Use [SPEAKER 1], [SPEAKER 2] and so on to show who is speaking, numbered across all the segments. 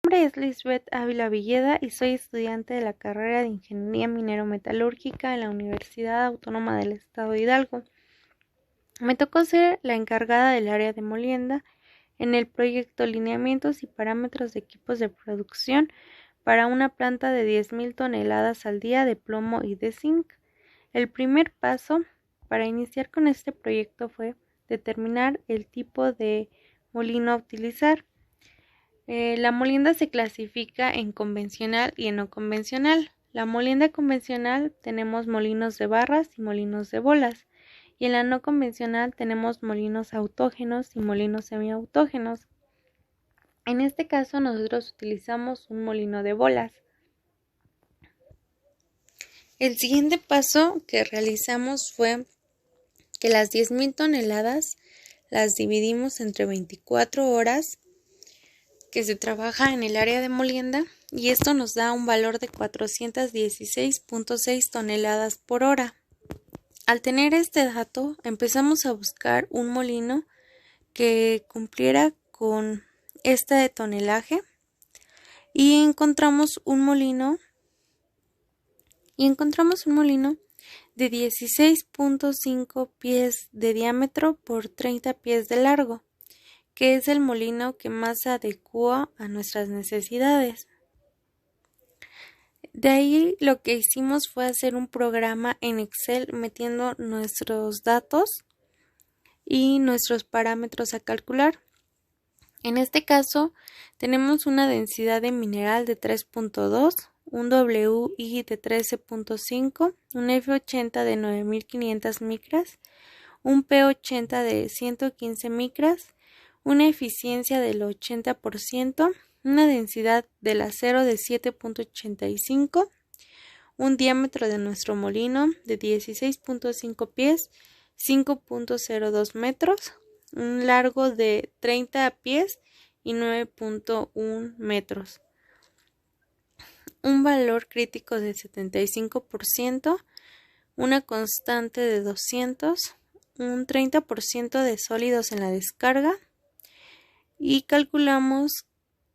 [SPEAKER 1] Mi nombre es Lisbeth Ávila Villeda y soy estudiante de la carrera de Ingeniería Minero-Metalúrgica en la Universidad Autónoma del Estado de Hidalgo. Me tocó ser la encargada del área de molienda en el proyecto Lineamientos y Parámetros de Equipos de Producción para una planta de 10.000 toneladas al día de plomo y de zinc. El primer paso para iniciar con este proyecto fue determinar el tipo de molino a utilizar. La molienda se clasifica en convencional y en no convencional. La molienda convencional tenemos molinos de barras y molinos de bolas, y en la no convencional tenemos molinos autógenos y molinos semiautógenos. En este caso nosotros utilizamos un molino de bolas. El siguiente paso que realizamos fue que las 10.000 toneladas las dividimos entre 24 horas que se trabaja en el área de molienda, y esto nos da un valor de 416.6 toneladas por hora. Al tener este dato, empezamos a buscar un molino que cumpliera con este tonelaje y encontramos un molino de 16.5 pies de diámetro por 30 pies de largo, que es el molino que más se adecua a nuestras necesidades. De ahí lo que hicimos fue hacer un programa en Excel metiendo nuestros datos y nuestros parámetros a calcular. En este caso tenemos una densidad de mineral de 3.2, un WI de 13.5, un F80 de 9.500 micras, un P80 de 115 micras, una eficiencia del 80%, una densidad del acero de 7.85, un diámetro de nuestro molino de 16.5 pies, 5.02 metros, un largo de 30 pies y 9.1 metros, un valor crítico de 75%, una constante de 200, un 30% de sólidos en la descarga, y calculamos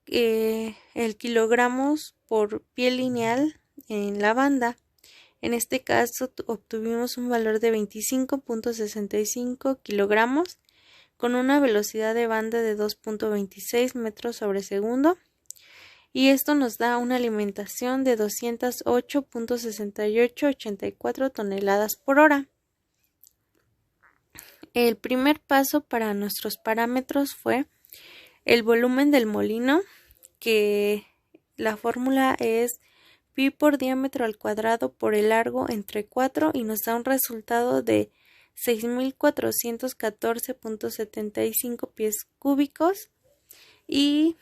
[SPEAKER 1] el kilogramos por pie lineal en la banda. En este caso obtuvimos un valor de 25.65 kilogramos con una velocidad de banda de 2.26 metros sobre segundo, y esto nos da una alimentación de 208.6884 toneladas por hora. El primer paso para nuestros parámetros fue el volumen del molino, que la fórmula es pi por diámetro al cuadrado por el largo entre 4, y nos da un resultado de 6.414.75 pies cúbicos, y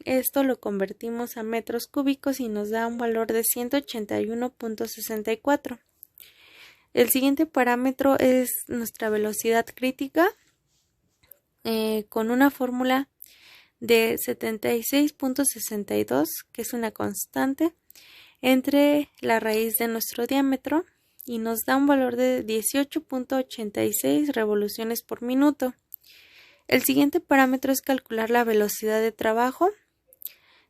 [SPEAKER 1] esto lo convertimos a metros cúbicos y nos da un valor de 181.64. El siguiente parámetro es nuestra velocidad crítica, con una fórmula de 76.62, que es una constante, entre la raíz de nuestro diámetro, y nos da un valor de 18.86 revoluciones por minuto. El siguiente parámetro es calcular la velocidad de trabajo,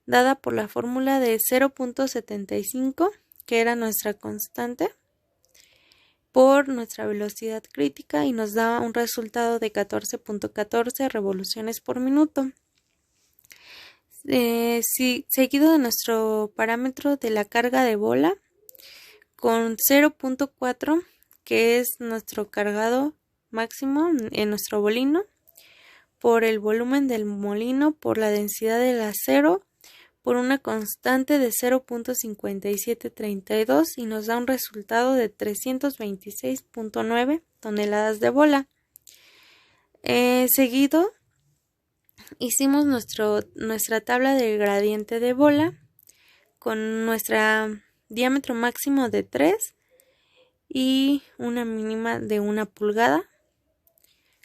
[SPEAKER 1] dada por la fórmula de 0.75, que era nuestra constante, por nuestra velocidad crítica, y nos da un resultado de 14.14 revoluciones por minuto. Seguido de nuestro parámetro de la carga de bola, con 0.4, que es nuestro cargado máximo en nuestro molino, por el volumen del molino, por la densidad del acero, por una constante de 0.5732, y nos da un resultado de 326.9 toneladas de bola. Seguido hicimos nuestra tabla de gradiente de bola con nuestro diámetro máximo de 3 y una mínima de 1 pulgada.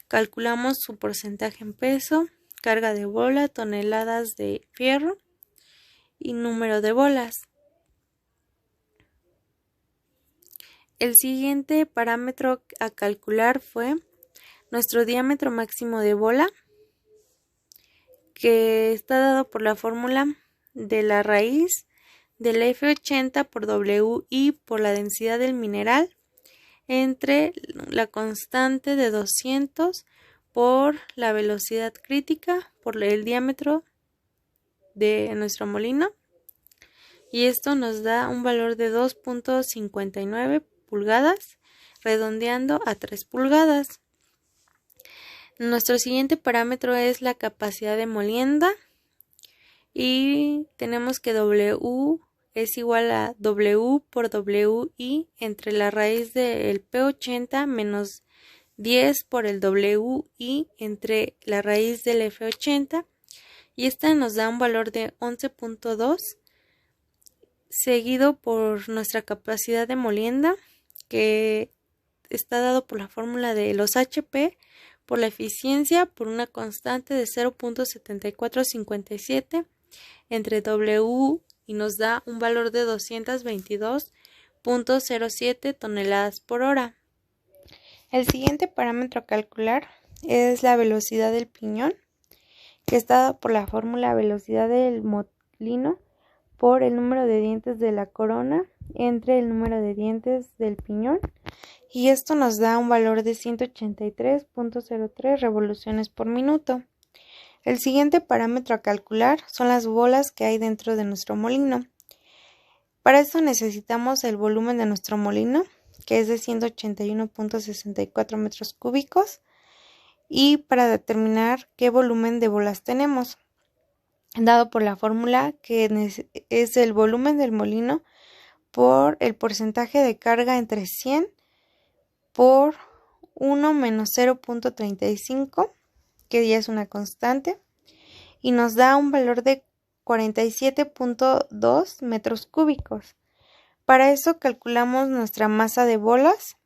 [SPEAKER 1] Calculamos su porcentaje en peso, carga de bola, toneladas de fierro y número de bolas. El siguiente parámetro a calcular fue nuestro diámetro máximo de bola, que está dado por la fórmula de la raíz del F80 por WI por la densidad del mineral entre la constante de 200 por la velocidad crítica por el diámetro de nuestro molino, y esto nos da un valor de 2.59 pulgadas, redondeando a 3 pulgadas. Nuestro siguiente parámetro es la capacidad de molienda, y tenemos que W es igual a W por WI entre la raíz del P80 menos 10 por el WI entre la raíz del F80, y esta nos da un valor de 11.2, seguido por nuestra capacidad de molienda, que está dado por la fórmula de los HP por la eficiencia por una constante de 0.7457 entre W, y nos da un valor de 222.07 toneladas por hora. El siguiente parámetro a calcular es la velocidad del piñón, que está dado por la fórmula velocidad del molino por el número de dientes de la corona entre el número de dientes del piñón, y esto nos da un valor de 183.03 revoluciones por minuto. El siguiente parámetro a calcular son las bolas que hay dentro de nuestro molino. Para eso necesitamos el volumen de nuestro molino, que es de 181.64 metros cúbicos, y para determinar qué volumen de bolas tenemos, dado por la fórmula que es el volumen del molino por el porcentaje de carga entre 100 por 1 menos 0.35, que ya es una constante, y nos da un valor de 47.2 metros cúbicos. Para eso calculamos nuestra masa de bolas,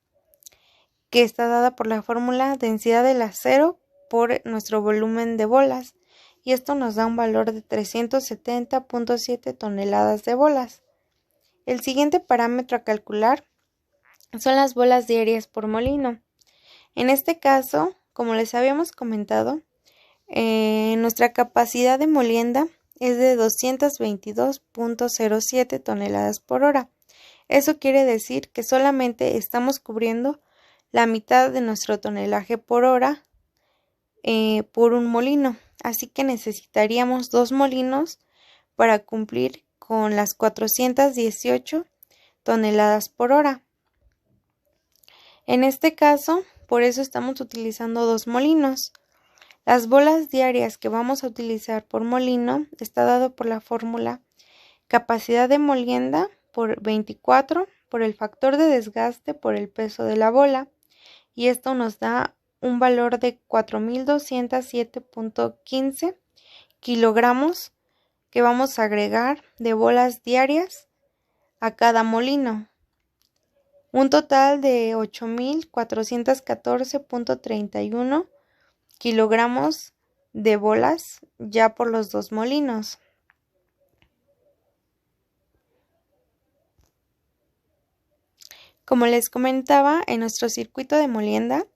[SPEAKER 1] que está dada por la fórmula densidad del acero por nuestro volumen de bolas, y esto nos da un valor de 370.7 toneladas de bolas. El siguiente parámetro a calcular son las bolas diarias por molino. En este caso, como les habíamos comentado, nuestra capacidad de molienda es de 222.07 toneladas por hora. Eso quiere decir que solamente estamos cubriendo la mitad de nuestro tonelaje por hora por un molino, así que necesitaríamos 2 molinos para cumplir con las 418 toneladas por hora. En este caso, por eso estamos utilizando 2 molinos. Las bolas diarias que vamos a utilizar por molino está dado por la fórmula capacidad de molienda por 24 por el factor de desgaste por el peso de la bola, y esto nos da un valor de 4.207.15 kilogramos que vamos a agregar de bolas diarias a cada molino, un total de 8.414.31 kilogramos de bolas ya por los 2 molinos. Como les comentaba, en nuestro circuito de molienda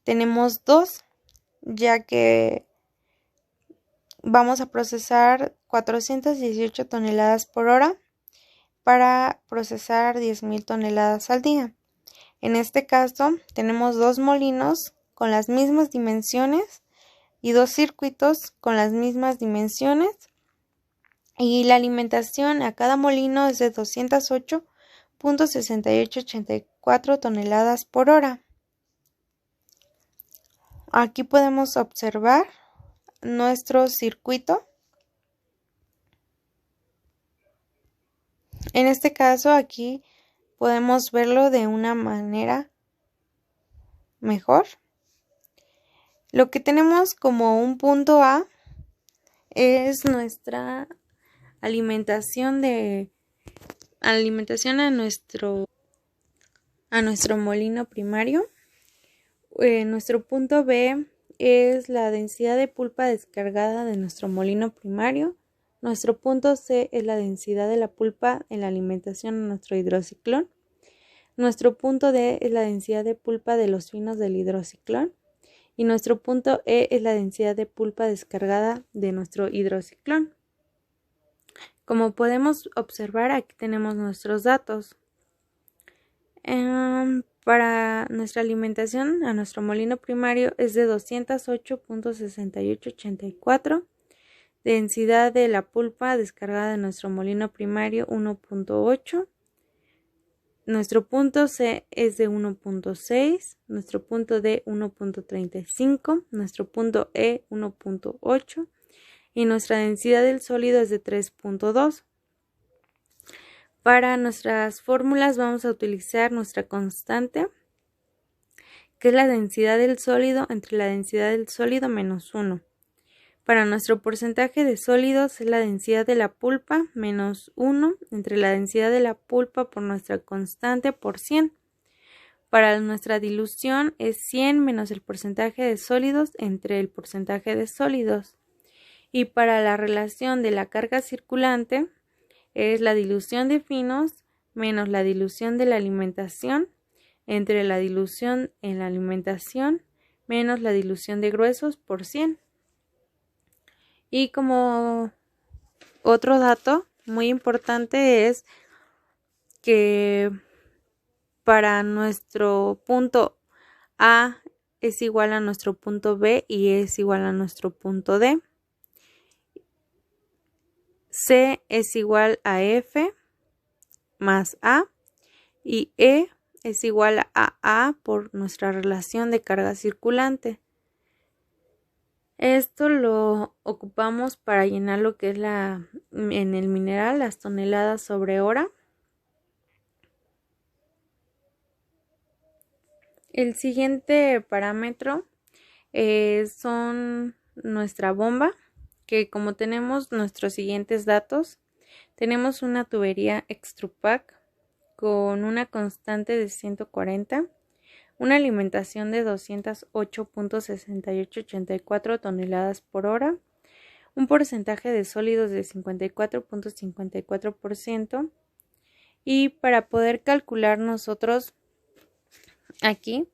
[SPEAKER 1] tenemos 2, ya que vamos a procesar 418 toneladas por hora para procesar 10.000 toneladas al día. En este caso tenemos 2 molinos con las mismas dimensiones y 2 circuitos con las mismas dimensiones, y la alimentación a cada molino es de 208.6884 toneladas por hora. Aquí podemos observar nuestro circuito. En este caso aquí podemos verlo de una manera mejor. Lo que tenemos como un punto A es nuestra alimentación a nuestro molino primario. Nuestro punto B es la densidad de pulpa descargada de nuestro molino primario. Nuestro punto C es la densidad de la pulpa en la alimentación a nuestro hidrociclón. Nuestro punto D es la densidad de pulpa de los finos del hidrociclón. Y nuestro punto E es la densidad de pulpa descargada de nuestro hidrociclón. Como podemos observar, aquí tenemos nuestros datos. Para nuestra alimentación a nuestro molino primario es de 208.6884. Densidad de la pulpa descargada de nuestro molino primario 1.8. Nuestro punto C es de 1.6, nuestro punto D 1.35, nuestro punto E 1.8 y nuestra densidad del sólido es de 3.2. Para nuestras fórmulas vamos a utilizar nuestra constante, que es la densidad del sólido entre la densidad del sólido menos 1. Para nuestro porcentaje de sólidos es la densidad de la pulpa menos 1 entre la densidad de la pulpa por nuestra constante por 100. Para nuestra dilución es 100 menos el porcentaje de sólidos entre el porcentaje de sólidos. Y para la relación de la carga circulante es la dilución de finos menos la dilución de la alimentación entre la dilución en la alimentación menos la dilución de gruesos por 100. Y como otro dato muy importante es que para nuestro punto A es igual a nuestro punto B y es igual a nuestro punto D. C es igual a F más A y E es igual a A por nuestra relación de carga circulante. Esto lo ocupamos para llenar lo que es en el mineral, las toneladas sobre hora. El siguiente parámetro son nuestra bomba, que como tenemos nuestros siguientes datos, tenemos una tubería Extrupac con una constante de 140, una alimentación de 208.6884 toneladas por hora, un porcentaje de sólidos de 54.54% y para poder calcular nosotros aquí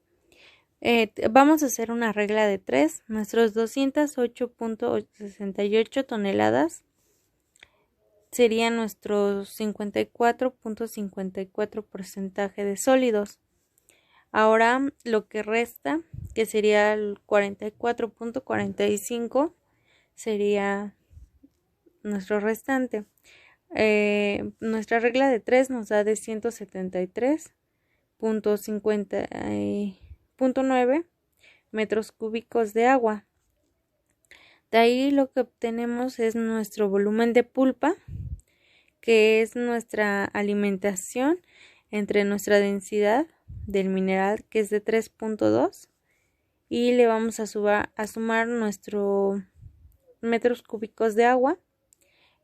[SPEAKER 1] vamos a hacer una regla de 3. Nuestros 208.68 toneladas serían nuestros 54.54 porcentaje de sólidos. Ahora lo que resta, que sería el 44.45, sería nuestro restante. Nuestra regla de 3 nos da de 173.9 metros cúbicos de agua. De ahí lo que obtenemos es nuestro volumen de pulpa, que es nuestra alimentación entre nuestra densidad del mineral, que es de 3.2, y le vamos a sumar nuestros metros cúbicos de agua,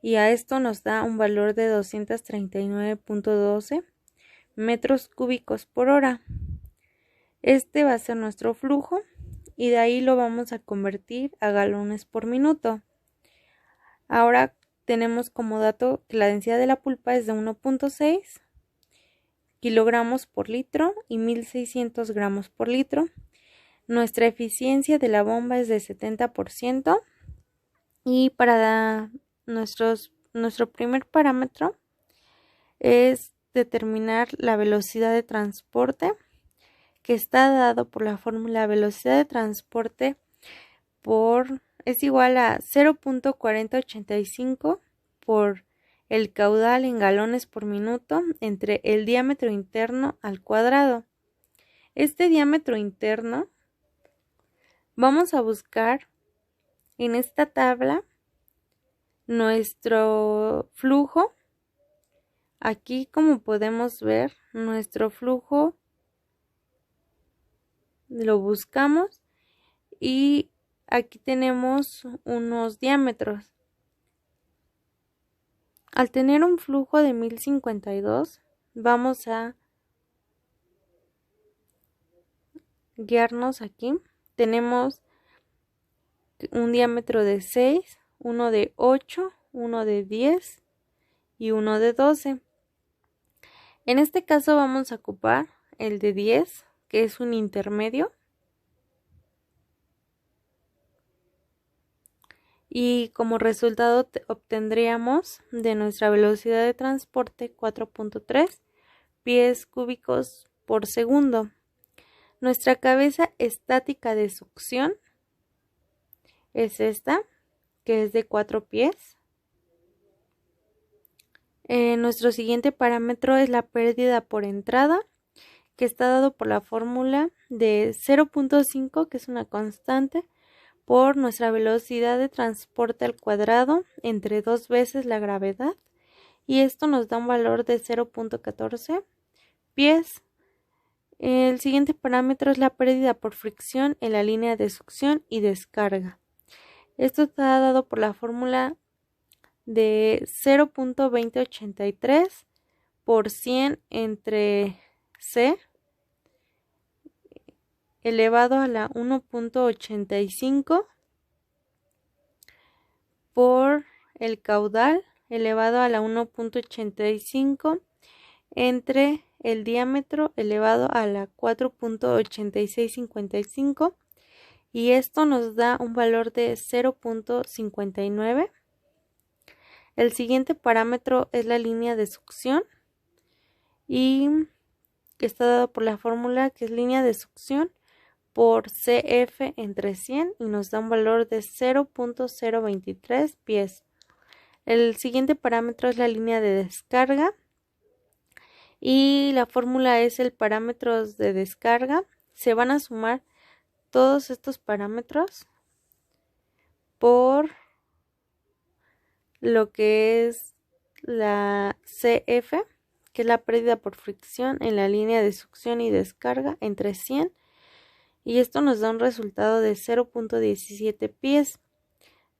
[SPEAKER 1] y a esto nos da un valor de 239.12 metros cúbicos por hora. Este va a ser nuestro flujo y de ahí lo vamos a convertir a galones por minuto. Ahora tenemos como dato que la densidad de la pulpa es de 1.6 kilogramos por litro y 1600 gramos por litro. Nuestra eficiencia de la bomba es de 70% y para nuestro primer parámetro es determinar la velocidad de transporte, que está dado por la fórmula velocidad de transporte es igual a 0.4085 por el caudal en galones por minuto entre el diámetro interno al cuadrado. Este diámetro interno vamos a buscar en esta tabla nuestro flujo. Aquí, como podemos ver, nuestro flujo lo buscamos y aquí tenemos unos diámetros. Al tener un flujo de 1052, vamos a guiarnos aquí. Tenemos un diámetro de 6, uno de 8, uno de 10 y uno de 12. En este caso vamos a ocupar el de 10, que es un intermedio. y como resultado obtendríamos de nuestra velocidad de transporte 4.3 pies cúbicos por segundo. Nuestra cabeza estática de succión es esta, que es de 4 pies. Nuestro siguiente parámetro es la pérdida por entrada, que está dado por la fórmula de 0.5, que es una constante, por nuestra velocidad de transporte al cuadrado entre 2 veces la gravedad, y esto nos da un valor de 0.14 pies. El siguiente parámetro es la pérdida por fricción en la línea de succión y descarga. Esto está dado por la fórmula de 0.2083 por 100 entre C elevado a la 1.85 por el caudal elevado a la 1.85 entre el diámetro elevado a la 4.8655, y esto nos da un valor de 0.59. El siguiente parámetro es la línea de succión y está dado por la fórmula que es línea de succión por CF entre 100 y nos da un valor de 0.023 pies. El siguiente parámetro es la línea de descarga y la fórmula es el parámetro de descarga. Se van a sumar todos estos parámetros por lo que es la CF, que es la pérdida por fricción en la línea de succión y descarga entre 100, y esto nos da un resultado de 0.17 pies,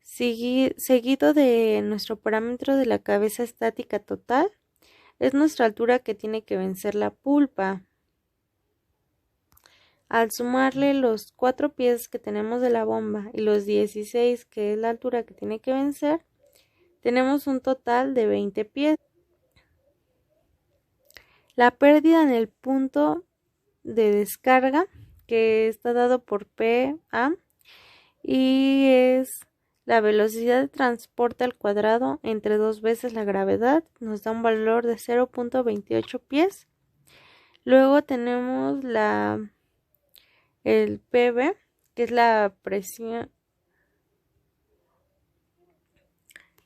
[SPEAKER 1] seguido de nuestro parámetro de la cabeza estática total. Es nuestra altura que tiene que vencer la pulpa. Al sumarle los 4 pies que tenemos de la bomba y los 16 que es la altura que tiene que vencer, tenemos un total de 20 pies. La pérdida en el punto de descarga, que está dado por PA, y es la velocidad de transporte al cuadrado entre 2 veces la gravedad, nos da un valor de 0.28 pies. Luego tenemos el PB, que es la presión.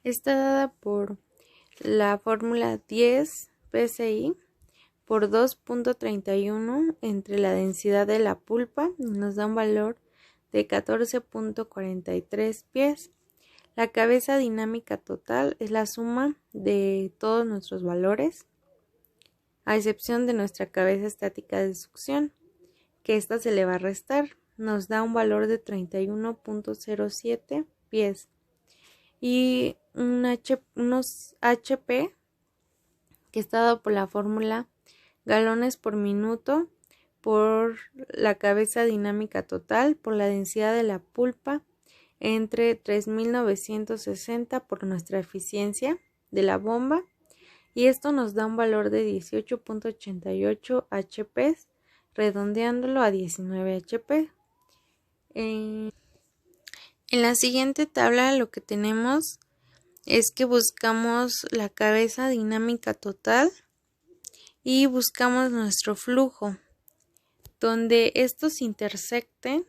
[SPEAKER 1] Está dada por la fórmula 10 PSI por 2.31 entre la densidad de la pulpa, nos da un valor de 14.43 pies. La cabeza dinámica total es la suma de todos nuestros valores, a excepción de nuestra cabeza estática de succión, que esta se le va a restar, nos da un valor de 31.07 pies. Y unos HP, que está dado por la fórmula galones por minuto por la cabeza dinámica total por la densidad de la pulpa entre 3960 por nuestra eficiencia de la bomba, y esto nos da un valor de 18.88 HP, redondeándolo a 19 HP. En la siguiente tabla lo que tenemos es que buscamos la cabeza dinámica total y buscamos nuestro flujo. Donde estos intersecten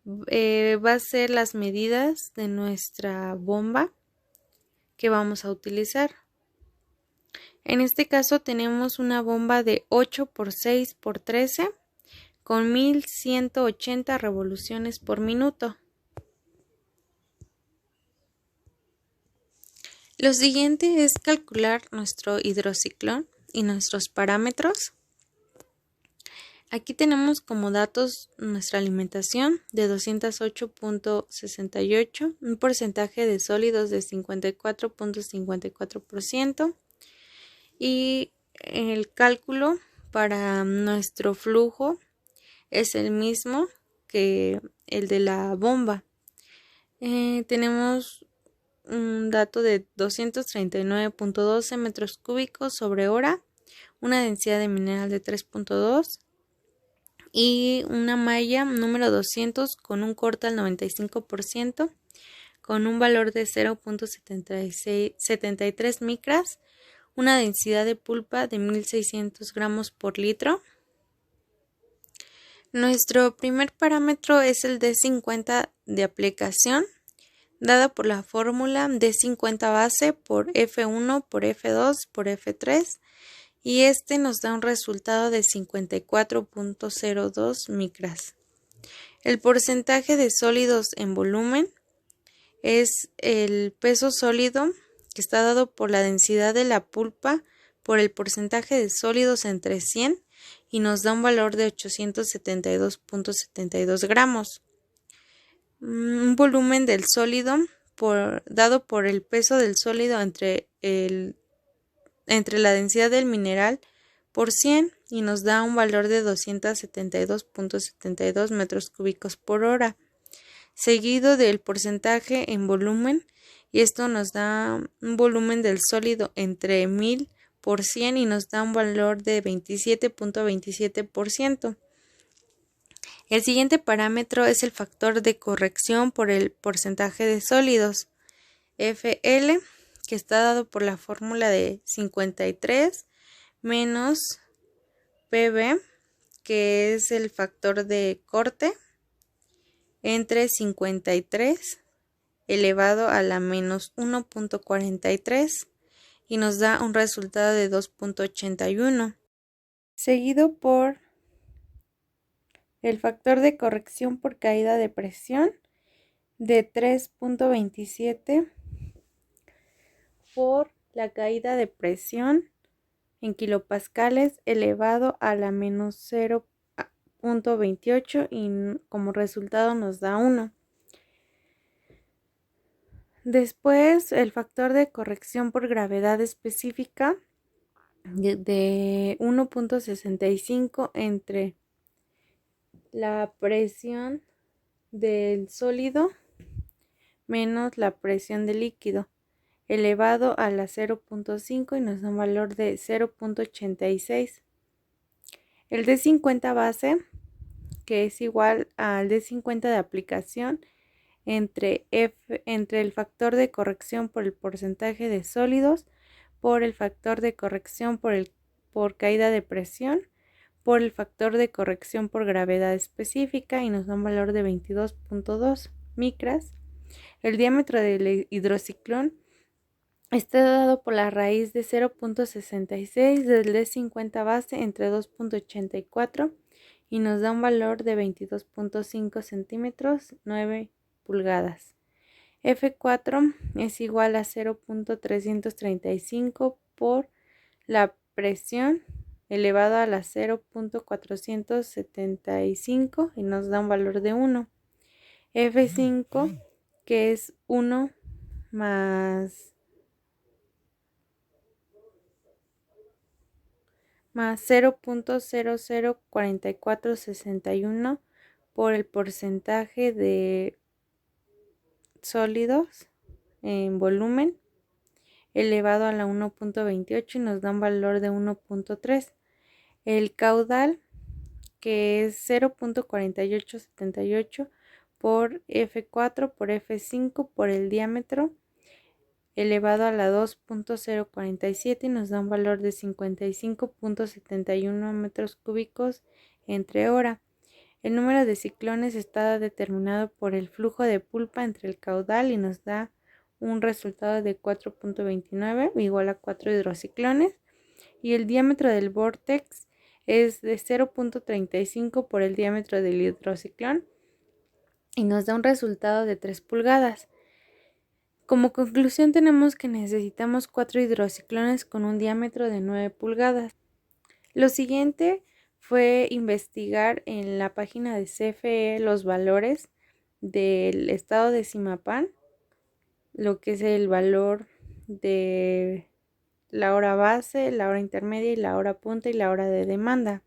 [SPEAKER 1] va a ser las medidas de nuestra bomba que vamos a utilizar. En este caso tenemos una bomba de 8 por 6 por 13 con 1180 revoluciones por minuto. Lo siguiente es calcular nuestro hidrociclón y nuestros parámetros. Aquí tenemos como datos nuestra alimentación de 208.68, un porcentaje de sólidos de 54.54% y el cálculo para nuestro flujo es el mismo que el de la bomba. Tenemos un dato de 239.12 metros cúbicos sobre hora, una densidad de mineral de 3.2 y una malla número 200 con un corte al 95%, con un valor de 0.73 micras, una densidad de pulpa de 1600 gramos por litro. Nuestro primer parámetro es el D50 de aplicación, dado por la fórmula D50 base por F1 por F2 por F3, y este nos da un resultado de 54.02 micras. El porcentaje de sólidos en volumen es el peso sólido que está dado por la densidad de la pulpa por el porcentaje de sólidos entre 100 y nos da un valor de 872.72 gramos. Un volumen del sólido dado por el peso del sólido entre la densidad del mineral por 100 y nos da un valor de 272.72 metros cúbicos por hora, seguido del porcentaje en volumen, y esto nos da un volumen del sólido entre 1000 por 100 y nos da un valor de 27.27%. El siguiente parámetro es el factor de corrección por el porcentaje de sólidos, FL, que está dado por la fórmula de 53 menos PB, que es el factor de corte, entre 53 elevado a la menos 1.43 y nos da un resultado de 2.81, seguido por el factor de corrección por caída de presión de 3.27 por la caída de presión en kilopascales elevado a la menos 0.28 y como resultado nos da 1. Después el factor de corrección por gravedad específica de 1.65 entre la presión del sólido menos la presión del líquido elevado a la 0.5 y nos da un valor de 0.86. El D50 base, que es igual al D50 de aplicación entre el factor de corrección por el porcentaje de sólidos por el factor de corrección por caída de presión por el factor de corrección por gravedad específica, y nos da un valor de 22.2 micras. El diámetro del hidrociclón está dado por la raíz de 0.66 del D50 base entre 2.84 y nos da un valor de 22.5 centímetros, 9 pulgadas. F4 es igual a 0.335 por la presión elevado a la 0.475 y nos da un valor de 1. F5, que es 1 más 0.004461 por el porcentaje de sólidos en volumen elevado a la 1.28 y nos da un valor de 1.3. El caudal, que es 0.4878 por F4 por F5 por el diámetro elevado a la 2.047 y nos da un valor de 55.71 metros cúbicos entre hora. El número de ciclones está determinado por el flujo de pulpa entre el caudal y nos da un resultado de 4.29 igual a 4 hidrociclones, y el diámetro del vórtex es de 0.35 por el diámetro del hidrociclón y nos da un resultado de 3 pulgadas. Como conclusión tenemos que necesitamos 4 hidrociclones con un diámetro de 9 pulgadas. Lo siguiente fue investigar en la página de CFE los valores del estado de Zimapán, lo que es el valor de la hora base, la hora intermedia y la hora punta y la hora de demanda.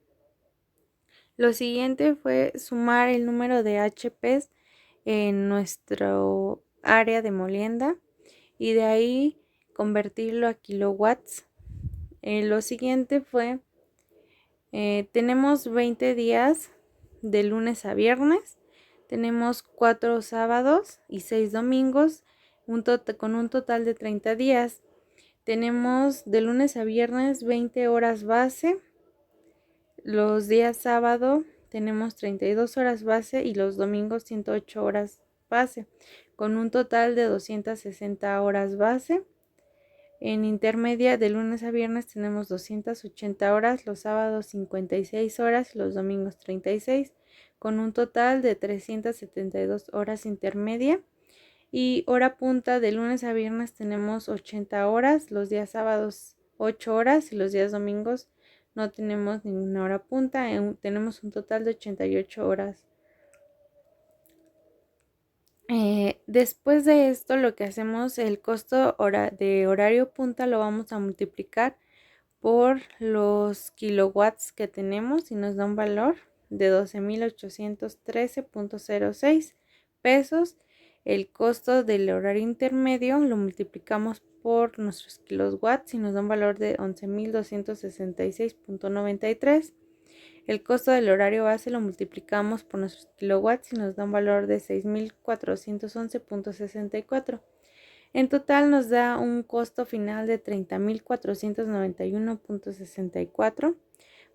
[SPEAKER 1] Lo siguiente fue sumar el número de HPs en nuestro área de molienda y de ahí convertirlo a kilowatts. Lo siguiente fue, tenemos 20 días de lunes a viernes, Tenemos 4 sábados y 6 domingos, con un total de 30 días. Tenemos de lunes a viernes 20 horas base. Los días sábado tenemos 32 horas base y los domingos 108 horas base, con un total de 260 horas base. En intermedia, de lunes a viernes tenemos 280 horas, los sábados 56 horas y los domingos 36, con un total de 372 horas intermedia. Y hora punta, de lunes a viernes tenemos 80 horas, los días sábados 8 horas y los días domingos no tenemos ninguna hora punta, tenemos un total de 88 horas. Después de esto, lo que hacemos, el costo de horario punta lo vamos a multiplicar por los kilowatts que tenemos y nos da un valor de 12.813.06 pesos. El costo del horario intermedio lo multiplicamos por nuestros kilowatts y nos da un valor de 11.266.93. El costo del horario base lo multiplicamos por nuestros kilowatts y nos da un valor de 6.411.64. En total nos da un costo final de 30.491.64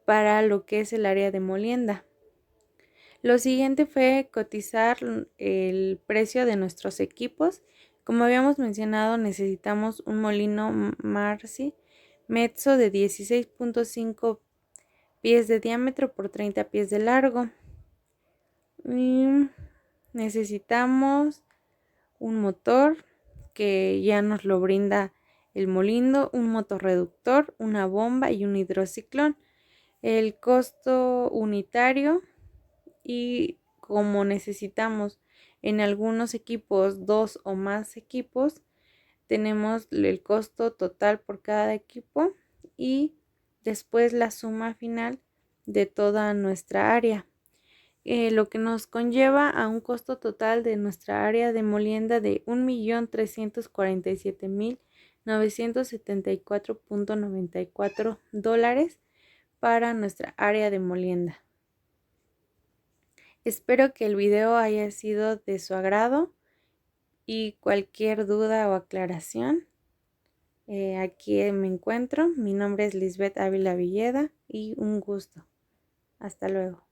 [SPEAKER 1] para lo que es el área de molienda. Lo siguiente fue cotizar el precio de nuestros equipos. Como habíamos mencionado, necesitamos un molino Marcy Mezzo de 16.5 pies de diámetro por 30 pies de largo. Y necesitamos un motor que ya nos lo brinda el molino, un motorreductor, una bomba y un hidrociclón. El costo unitario, y como necesitamos en algunos equipos 2 o más equipos, tenemos el costo total por cada equipo y después la suma final de toda nuestra área, lo que nos conlleva a un costo total de nuestra área de molienda de 1.347.974.94 dólares para nuestra área de molienda. Espero que el video haya sido de su agrado y cualquier duda o aclaración, aquí me encuentro. Mi nombre es Lisbeth Ávila Villeda y un gusto. Hasta luego.